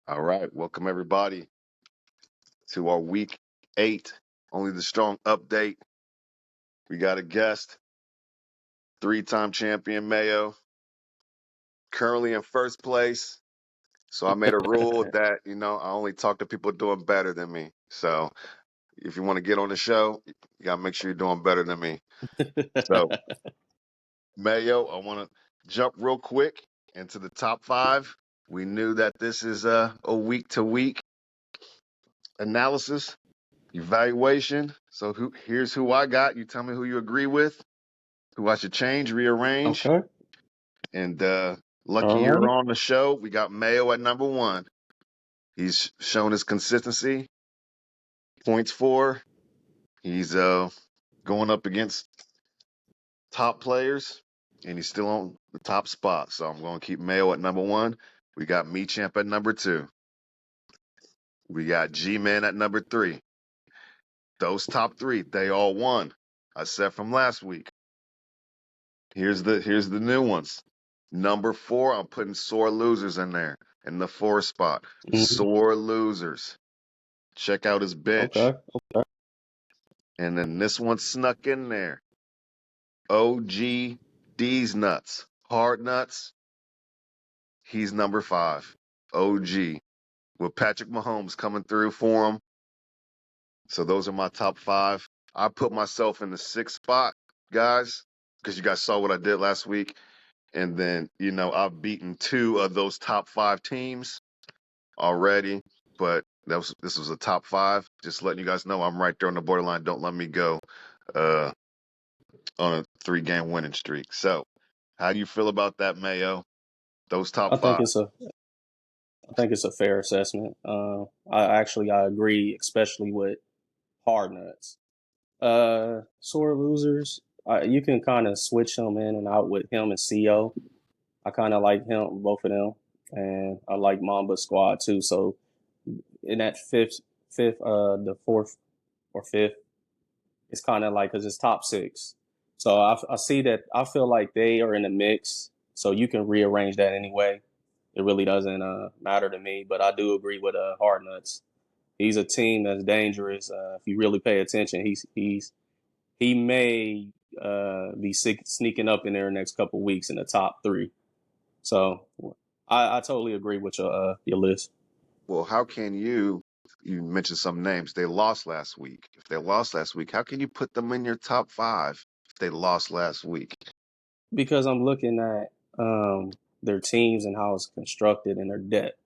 All right, welcome everybody to our week 8 Only the Strong update. We got a guest, 3-time champion Mayo, currently in first place. So I made a rule that, I only talk to people doing better than me. So if you want to get on the show, you got to make sure you're doing better than me. So, Mayo, I want to jump real quick into the top 5. We knew that this is a week-to-week analysis. Evaluation. So here's who I got. You tell me who you agree with, who I should change, rearrange. Okay. And lucky All you're right. on the show. We got Mayo at number 1. He's shown his consistency. Points for. He's going up against top players, and he's still on the top spot. So I'm going to keep Mayo at number 1. We got Me Champ at number 2. We got G-Man at number 3. Those top 3, they all won. I said from last week. Here's the new ones. Number 4, I'm putting sore losers in there in the 4 spot. Sore losers. Check out his bench. Okay. And then this one snuck in there. OG D's nuts. Hard nuts. He's number 5. OG. With Patrick Mahomes coming through for him. So those are my top 5. I put myself in the 6th spot, guys, because you guys saw what I did last week. And then, I've beaten 2 of those top 5 teams already, but this was a top 5. Just letting you guys know I'm right there on the borderline. Don't let me go on a 3-game winning streak. So, how do you feel about that, Mayo? Those top I think 5? it's a fair assessment. I agree, especially with hard nuts. Sore losers. You can kind of switch them in and out with him and CO. I kind of like both of them, and I like Mamba Squad too. So in that the 4th or 5th, it's kind of like because it's top 6. So I see that. I feel like they are in the mix. So you can rearrange that anyway. It really doesn't matter to me. But I do agree with Hard Nuts. He's a team that's dangerous. If you really pay attention, he may be sneaking up in there next couple weeks in the top 3. So I totally agree with your list. Well, how can you mentioned some names. They lost last week. If they lost last week, how can you put them in your top 5 if they lost last week? Because I'm looking at their teams and how it's constructed and their depth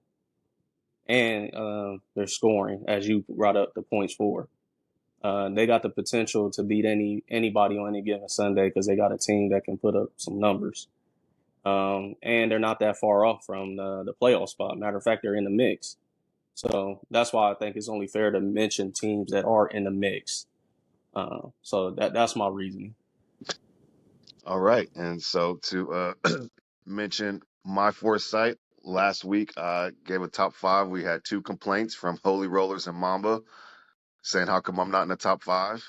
and their scoring, as you brought up the points for. They got the potential to beat anybody on any given Sunday because they got a team that can put up some numbers. And they're not that far off from the playoff spot. Matter of fact, they're in the mix. So that's why I think it's only fair to mention teams that are in the mix. So that's my reasoning. All right. And so to mention my foresight, last week I gave a top 5. We had 2 complaints from Holy Rollers and Mamba saying, how come I'm not in the top 5?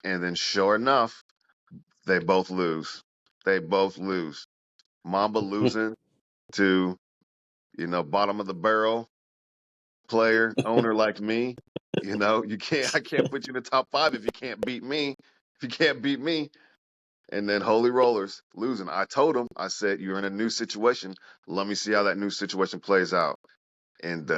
And then sure enough, they both lose. They both lose. Mamba losing to, bottom of the barrel player, owner like me. I can't put you in the top 5 if you can't beat me. If you can't beat me. And then Holy Rollers losing. I told him, I said, you're in a new situation. Let me see how that new situation plays out. And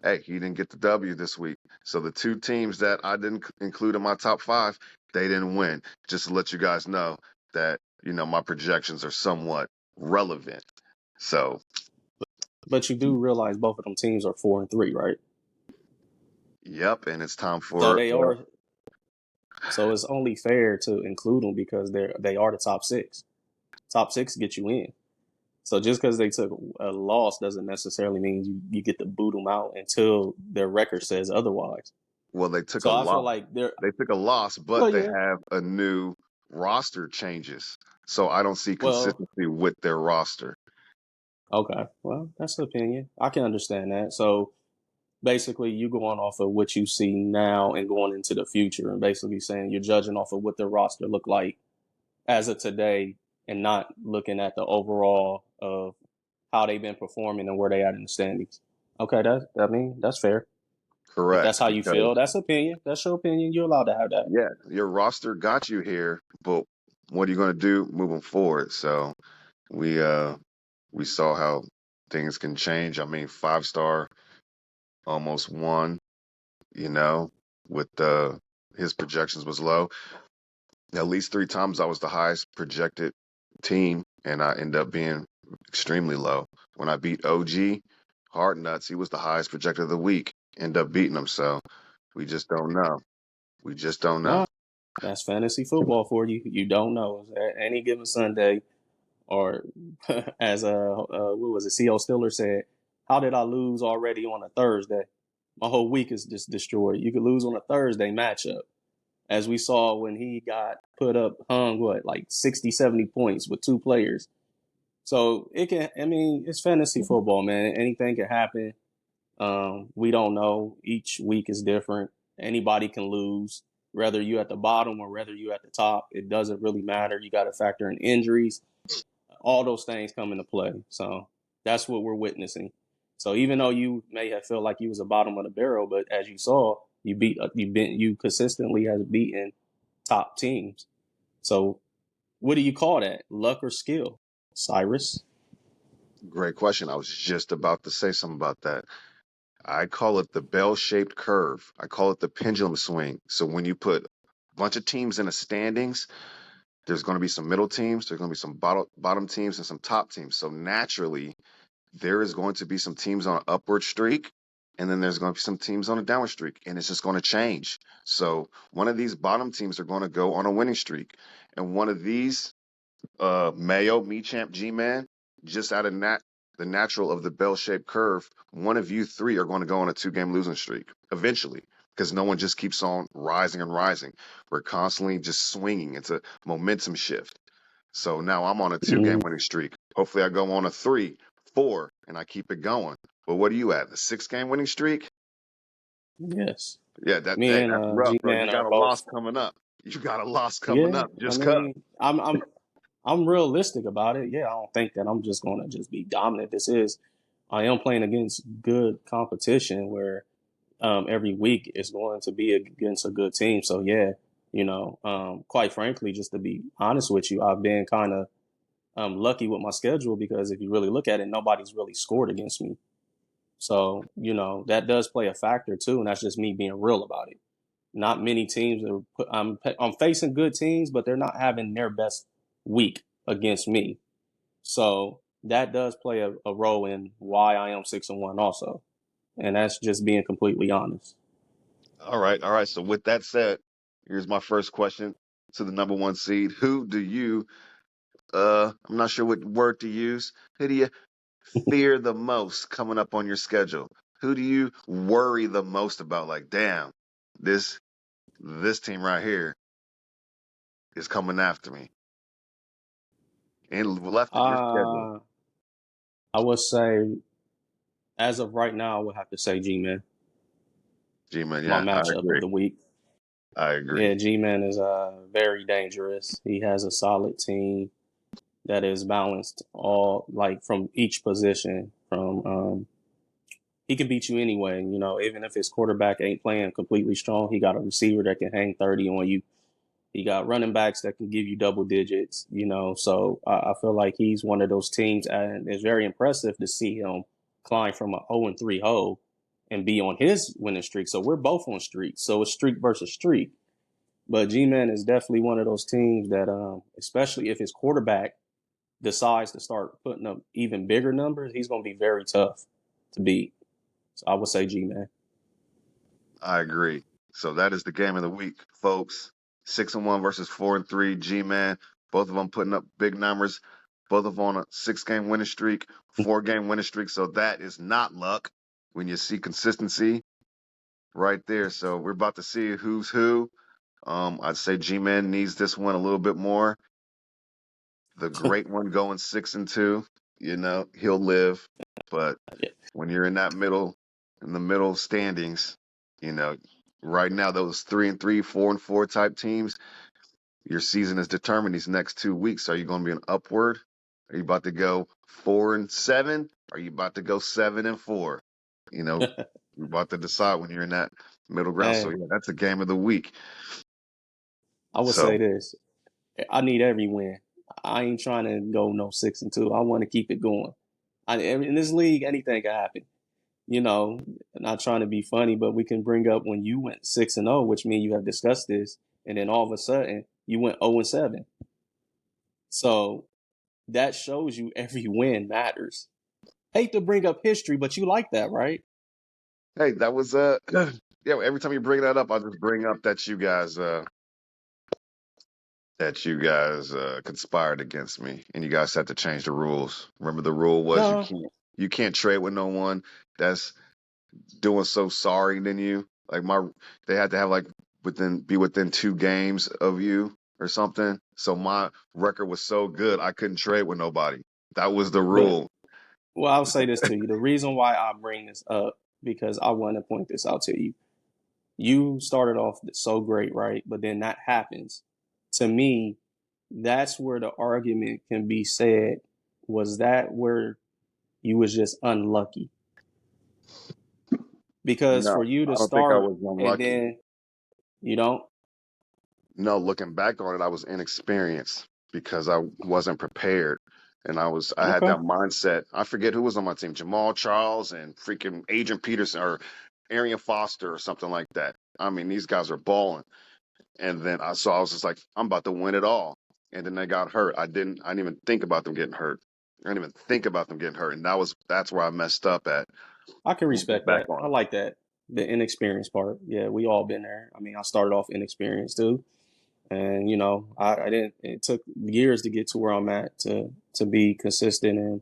hey, he didn't get the W this week. So the 2 teams that I didn't include in my top 5, they didn't win. Just to let you guys know that, my projections are somewhat relevant. So, But you do realize both of them teams are 4-3, right? yep. And it's time So for they are. So it's only fair to include them because they are the top 6. Top 6 get you in. So just because they took a loss doesn't necessarily mean you get to boot them out until their record says otherwise. well, they took a So I feel loss. like they're. They took a loss, but Well, they yeah. have a new roster changes. So I don't see Well, consistency with their roster. okay. Well, that's the opinion. I can understand that. So basically, you going off of what you see now and going into the future, and basically saying you're judging off of what their roster look like as of today, and not looking at the overall of how they've been performing and where they at in the standings. Okay, that's fair. If that's Correct. how you Because feel, that's opinion. That's your opinion. You're allowed to have that. yeah, your roster got you here, but what are you going to do moving forward? So we we saw how things can change. I mean, 5 star almost won, you know, with his projections was low. At least 3 times I was the highest projected team, and I end up being extremely low. When I beat OG Hard Nuts, he was the highest projected of the week. End up beating him, so we just don't know. We just don't know. No, that's fantasy football for you. You don't know. At any given Sunday, or as what was it? Co Stiller said, "How did I lose already on a Thursday? My whole week is just destroyed. You could lose on a Thursday matchup, as we saw when he got put up, hung what, like 60, 70 points with 2 players. So it can. I mean, it's fantasy football, man. Anything can happen. We don't know. Each week is different. Anybody can lose, whether you at the bottom or whether you at the top. It doesn't really matter. You got to factor in injuries. All those things come into play. So that's what we're witnessing. So even though you may have felt like you was the bottom of the barrel, but as you saw, you consistently has beaten top teams. So what do you call that? Luck or skill, Cyrus? Great question. I was just about to say something about that. I call it the bell-shaped curve. I call it the pendulum swing. So when you put a bunch of teams in the standings, there's going to be some middle teams, there's going to be some bottom teams, and some top teams. So naturally, there is going to be some teams on an upward streak, and then there's going to be some teams on a downward streak, and it's just going to change. So one of these bottom teams are going to go on a winning streak, and one of these MAYO, Me Champ, G Man, just out of the natural of the bell shaped curve, one of you three are going to go on a 2 game losing streak eventually because no one just keeps on rising and rising. We're constantly just swinging. It's a momentum shift. So now I'm on a 2 game Mm, winning streak. Hopefully, I go on a three, four, and I keep it going. But what are you at? A 6 game winning streak? yes. Yeah, that Me hey, and that's rough, G bro. You Man are got a loss both. coming up. You got a loss coming Yeah, up. I Just cut. mean, I'm realistic about it. Yeah, I don't think that I'm just going to just be dominant. I am playing against good competition where every week is going to be against a good team. So yeah, quite frankly, just to be honest with you, I've been kind of lucky with my schedule because if you really look at it, nobody's really scored against me. So that does play a factor too, and that's just me being real about it. Not many teams are I'm facing good teams, but they're not having their best week against me. So that does play a role in why I am 6-1 also. And that's just being completely honest. All right, all right. So with that said, here's my first question to the number one seed. Who do you I'm not sure what word to use. Who do you fear the most coming up on your schedule? Who do you worry the most about? Like, damn, this this team right here is coming after me. And left in your schedule. Uh I would say as of right now I would have to say G Man. G-Man, My yeah, I matchup of agree. the week. I agree. Yeah, G Man is very dangerous. He has a solid team that is balanced all like from each position. From he can beat you anyway. Even if his quarterback ain't playing completely strong, he got a receiver that can hang 30 on you. He got running backs that can give you double digits. So I feel like he's one of those teams, and it's very impressive to see him climb from an 0-3 hole and be on his winning streak. So we're both on streaks. So it's streak versus streak. But G Man is definitely one of those teams that, especially if his quarterback decides to start putting up even bigger numbers, he's going to be very tough to beat. So I would say G Man. I agree. So that is the game of the week, folks. 6-1 versus 4-3. G-Man, both of them putting up big numbers. Both of them on a 6 game winning streak, 4 game winning streak. So that is not luck when you see consistency right there. So we're about to see who's who. I'd say G-Man needs this one a little bit more. The great one going 6-2, he'll live. But when you're in that in the middle standings, you know, right now those 3-3, 4-4 type teams, your season is determined these next 2 weeks. Are you going to be an upward? Are you about to go 4-7? Are you about to go 7-4? You know, we're about to decide when you're in that middle ground. So Hey, yeah, that's a game of the week. I would say So this. I need every win. I ain't trying to go no 6-2. I want to keep it going. In this league, anything can happen. You know, not trying to be funny, but we can bring up when you went 6-0, which means you have discussed this, and then all of a sudden you went 0-7. So that shows you every win matters. Hate to bring up history, but you like that, right? hey, that was yeah. Every time you bring that up, I'll just bring up that you guys conspired against me, and you guys had to change the rules. Remember, the rule was No, you can't trade with no one that's doing so sorry than you. Like they had to have like within 2 games of you or something. So my record was so good I couldn't trade with nobody. That was the but rule. well, I'll say this to you. The reason why I bring this up because I want to point this out to you. You started off so great, right? But then that happens. To me, that's where the argument can be said. Was that where you was just unlucky? Because No, for you I to don't think I start was and unlucky. then you don't, No, looking back on it, I was inexperienced because I wasn't prepared. And I had okay, that mindset. I forget who was on my team, Jamal Charles and freaking Adrian Peterson or Arian Foster or something like that. I mean, these guys are balling. And then I was just like, I'm about to win it all. And then they got hurt. I didn't even think about them getting hurt. I didn't even think about them getting hurt. And that's where I messed up at I can looking respect back that. on I it. like that. The inexperienced part. Yeah, we all been there. I mean, I started off inexperienced too. And I didn't. It took years to get to where I'm at to be consistent and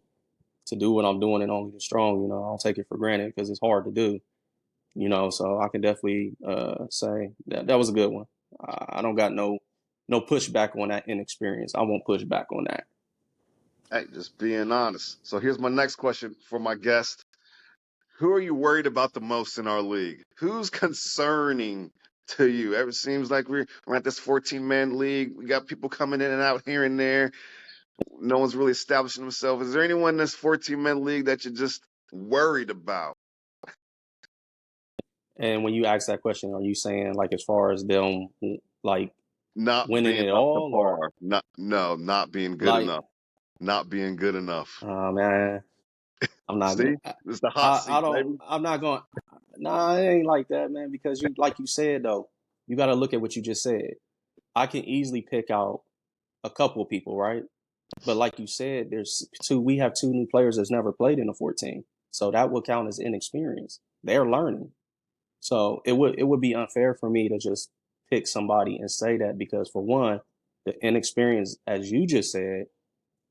to do what I'm doing and only the strong. I don't take it for granted because it's hard to do. So I can definitely say that was a good one. I don't got no pushback on that inexperience. I won't push back on that. Hey, just being honest. So here's my next question for my guest. Who are you worried about the most in our league? Who's concerning to you? Ever seems like we're at this 14-man league. We got people coming in and out here and there. No one's really establishing themselves. Is there anyone in this 14-man league that you're just worried about? And when you ask that question, are you saying like as far as them like Not winning being it up to all or par. Not being good like enough. Not being good enough. man, I'm not going. See? This is the hot I seat, don't. baby. I'm not going. Nah, it ain't like that, man. Because you, like you said though, you got to look at what you just said. I can easily pick out a couple of people, right? But like you said, there's two. We have two new players that's never played in a 14, so that would count as inexperience. They're learning, so it would be unfair for me to just pick somebody and say that because for one, the inexperience, as you just said,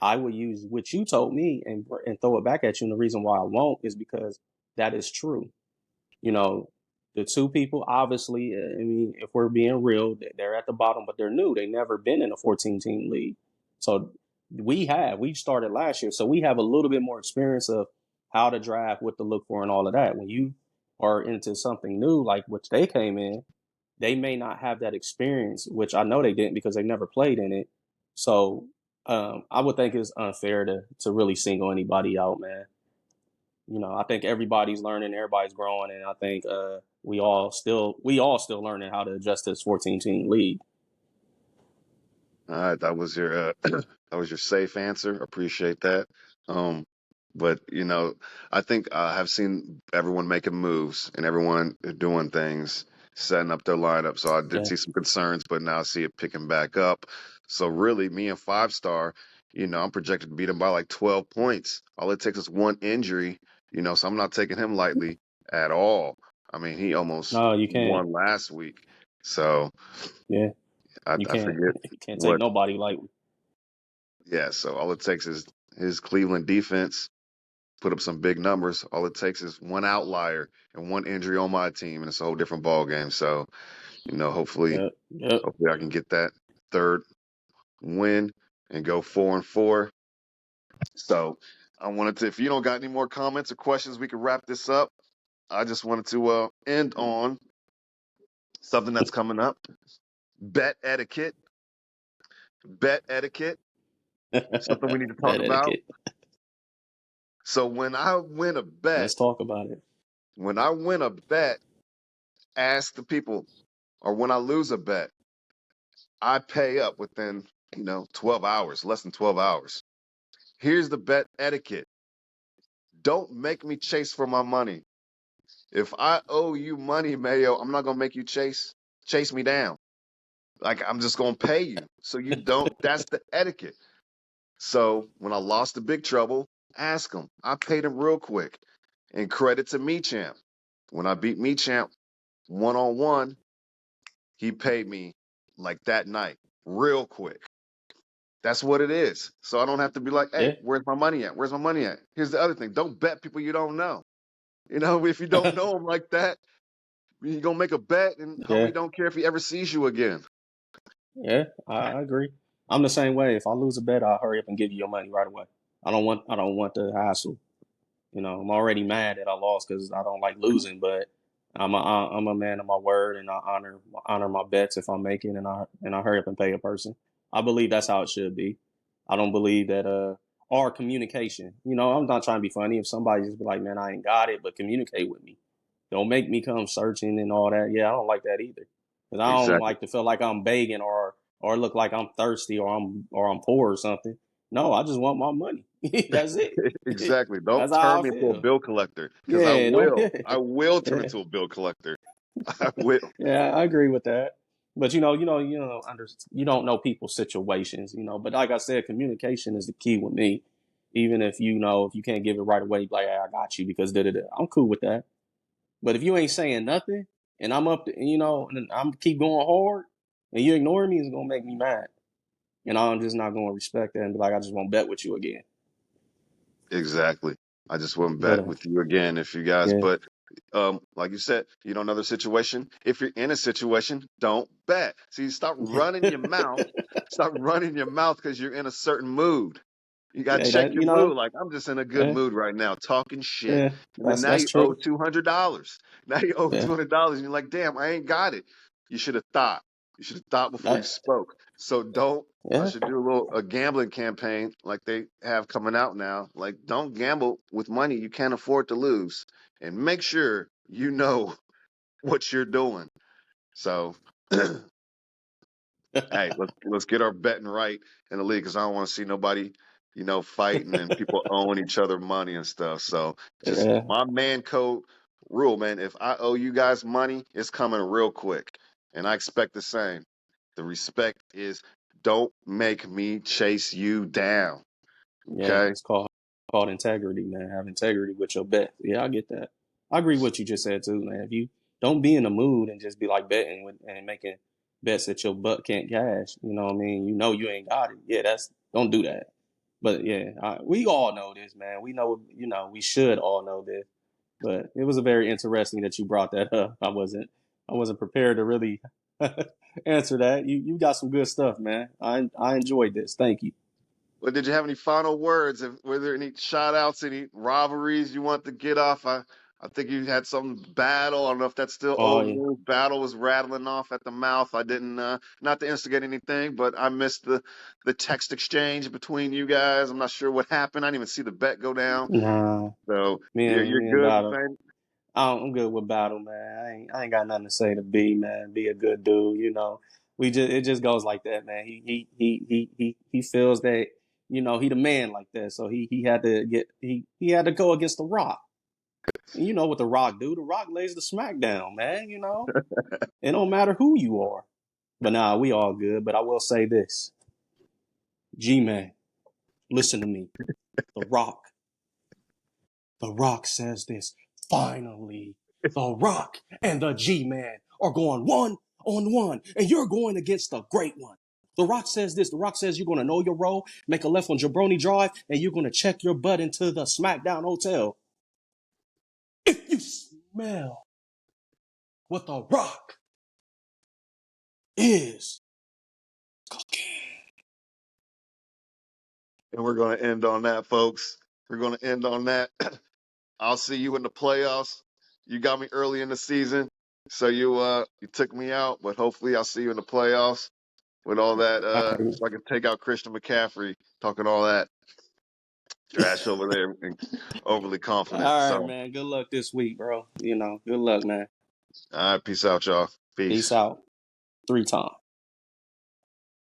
I would use what you told me and throw it back at you. And the reason why I won't is because that is true. You know, the two people, obviously, I mean, if we're being real, they're at the bottom, but they're new. They never been in a 14 team league. So we started last year. So we have a little bit more experience of how to draft, what to look for, and all of that. When you are into something new, like which they came in, they may not have that experience, which I know they didn't because they never played in it. So I would think it's unfair to really single anybody out, man. I think everybody's learning, everybody's growing, and I think we all still learning how to adjust to this 14 team league. All right, that was your that was your safe answer. Appreciate that. Um, but I think I have seen everyone making moves and everyone doing things, setting up their lineup. So I did Yeah. see some concerns, but now I see it picking back up. So really, me and Five Star, I'm projected to beat him by like 12 points. All it takes is one injury, so I'm not taking him lightly at all. I mean, he almost No, you can't. won last week. So Yeah, you I can't. forget You can't take what nobody lightly. Yeah, so all it takes is his Cleveland defense put up some big numbers. All it takes is one outlier and one injury on my team, and it's a whole different ball game. So, hopefully, Yep. Yep. hopefully I can get that third win and go 4-4. So, I wanted to. If you don't got any more comments or questions, we can wrap this up. I just wanted to end on something that's coming up. Bet etiquette. Bet etiquette. Something we need to talk Bad about. etiquette. So when I win a bet, Let's talk about it. When I win a bet, ask the people, or when I lose a bet, I pay up within 12 hours, less than 12 hours. Here's the bet etiquette. Don't make me chase for my money. If I owe you money, Mayo, I'm not gonna make you chase me down. Like I'm just gonna pay you. So you don't. That's the etiquette. So when I lost the big trouble, ask him. I paid him real quick. And credit to me champ. When I beat me champ 1-on-1, he paid me like that night, real quick. That's what it is. So I don't have to be like, hey, Yeah, where's my money at? Where's my money at? Here's the other thing. Don't bet people you don't know. If you don't know them like that, you're gonna make a bet and yeah, homie don't care if he ever sees you again. yeah. I agree. I'm the same way. If I lose a bet, I'll hurry up and give you your money right away. I don't want the hassle. I'm already mad that I lost because I don't like losing, but I'm a man of my word, and I honor my bets if I make it, and I hurry up and pay a person. I believe that's how it should be. I don't believe that or communication. I'm not trying to be funny. If somebody just be like, man, I ain't got it, but communicate with me. Don't make me come searching and all that. Yeah, I don't like that either. Because I don't Exactly. like to feel like I'm begging or look like I'm thirsty or I'm poor or something. No, I just want my money. That's it. Exactly. Don't That's how turn I me into a feel. bill collector because I Yeah, don't. will. I will turn Yeah, into a bill collector. I will. yeah, I agree with that. But you don't know people's situations. But like I said, communication is the key with me. Even if you can't give it right away, like, hey, I got you because da da da. I'm cool with that. But if you ain't saying nothing and I'm up to, and I'm keep going hard and you ignore me, it's gonna make me mad. And I'm just not gonna respect that and be like, I just won't bet with you again. Exactly. I just wouldn't But bet with you again if you guys, yeah, but like you said, you don't know the situation. If you're in a situation, don't bet. See, stop running your mouth. Stop running your mouth because you're in a certain mood. You gotta hey, check that your mood. Like I'm just in a good yeah, mood right now, talking shit. yeah, And then that's now that's you owe true. $200. Now you owe Yeah, $200, and you're like, damn, I ain't got it. You should have thought. You should have thought before you that spoke. So don't. I yeah. should do a gambling campaign like they have coming out now. Like, don't gamble with money you can't afford to lose, and make sure you know what you're doing. So, hey, let's get our betting right in the league because I don't want to see nobody, fighting and people owing each other money and stuff. So just Yeah, my man code rule, man. If I owe you guys money, it's coming real quick. And I expect the same. The respect is don't make me chase you down. yeah, Okay? it's called integrity, man. Have integrity with your bet. Yeah, I get that. I agree with what you just said too, man. If you don't be in the mood and just be like betting and making bets that your butt can't cash, you know what I mean? You ain't got it. Yeah, don't do that. But yeah, we all know this, man. We know, we should all know this. But it was a very interesting that you brought that up. I wasn't prepared to really answer that. You got some good stuff, man. I enjoyed this. Thank you. Well, did you have any final words? Were there any shout outs, any rivalries you want to get off? I think you had some battle. I don't know if that's still Oh old yeah. news. Battle was rattling off at the mouth. I didn't, not to instigate anything, but I missed the text exchange between you guys. I'm not sure what happened. I didn't even see the bet go down. Nah, So me and you're me and good, Battle. man. I'm good with Battle, man. I ain't got nothing to say to B, man. Be a good dude, it just goes like that, man. He feels that, he the man like that. So he had to go against the Rock. And you know what the Rock do? The Rock lays the smack down, man, It don't matter who you are. But nah, we all good. But I will say this. G Man, listen to me. The Rock. The Rock says this. Finally, The Rock and the G Man are going 1-on-1, and you're going against the great one. The Rock says this. The Rock says you're going to know your role, make a left on Jabroni Drive, and you're going to check your butt into the SmackDown Hotel. If you smell what The Rock is cooking. And we're going to end on that, folks. We're going to end on that. I'll see you in the playoffs. You got me early in the season, so you took me out, but hopefully I'll see you in the playoffs with all that All right. so I can take out Christian McCaffrey talking all that. Trash over there and overly All confident. right, So, man. Good luck this week, bro. Good luck, man. all right, peace out, y'all. Peace Peace. out. 3 times.